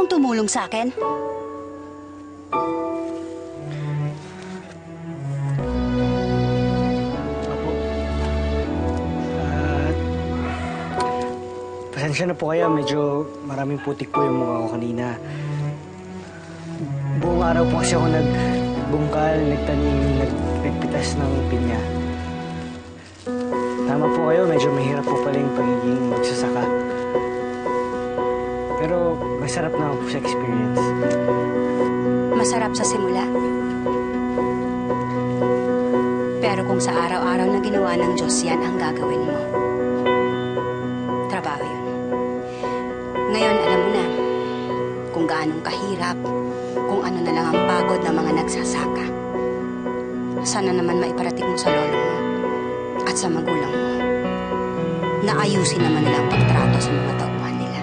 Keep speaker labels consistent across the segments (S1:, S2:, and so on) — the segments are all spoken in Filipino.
S1: mong tumulong sa akin?
S2: Opo. Pasensya na po kayo. Medyo maraming putik po yung mukha ko kanina. Buong araw po kasi ako nagbungkal, nagtanim, nagpitas ng pinya. Tama po kayo, medyo mahirap po pala yung pagiging magsasaka. Pero masarap na po sa experience.
S1: Masarap sa simula. Pero kung sa araw-araw na ginawa ng Diyos yan ang gagawin mo, trabaho yun. Ngayon, alam mo na kung gaanong kahirap, kung ano na lang ang pagod ng mga nagsasaka. Sana naman maiparating mo sa lolo mo at sa magulang mo na ayusin naman nila ang pagtrato sa mga tauhan nila.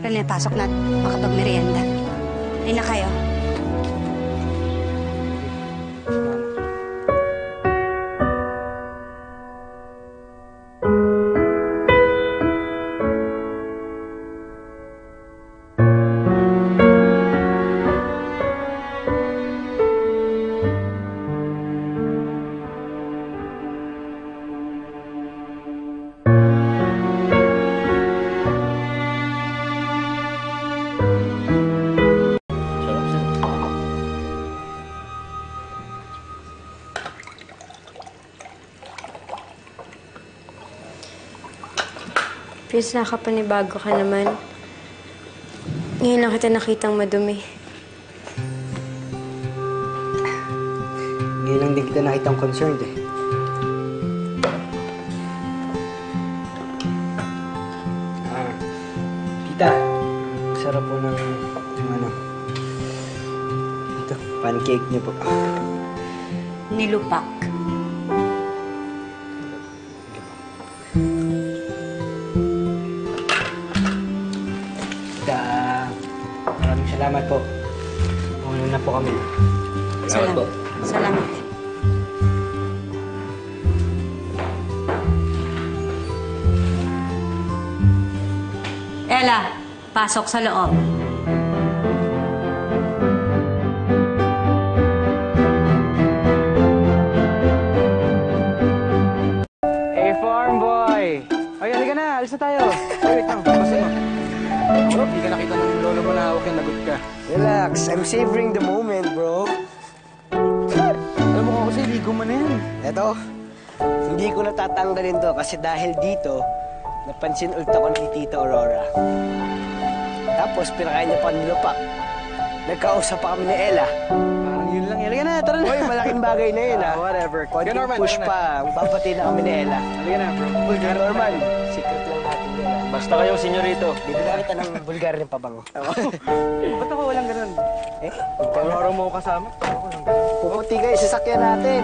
S1: Rene, pasok na at makapagmerienda. Hindi na kayo.
S3: Prince, nakapanibago ka naman. Ngayon lang kita nakitang madumi.
S2: Ngayon lang din kita nakitang concerned eh. Tita, sarap po ng ano. Ito, pancake niyo po.
S1: Nilupak.
S2: Maraming salamat po. Una na po kami.
S1: Salamat. Salamat. Ella, pasok sa loob.
S2: Hey, farm boy! Ay, halika na. Alis na tayo. Ay, wait lang. Basin mo. Bro, hindi ka nakita ng lolo mo na hawak yung lagot ka. Relax. I'm savoring the moment, bro. Alam mo ko kasi, ligo mo na yan. Eto, hindi ko natatanggalin to kasi dahil dito, napansin ulit ako ni Tita Aurora. Tapos, pinakain niya pa nilupak. Nagkausap pa kami ni Ella. Parang yun lang. Halika na, tara na. Hoy, malaking bagay na yun, ha? Whatever. Konting push pa. Babati na kami ni Ella. Halika na, bro. Bulgar Norman. Secret lang natin yun, ha?
S4: Basta kayong senyorito.
S2: Bibigyan kita ng Bulgar ng pabango.
S4: Ba't ako walang ganun?
S2: Eh?
S4: Pag-araw mo kasama?
S2: Pumuti kayo sa sakyan natin.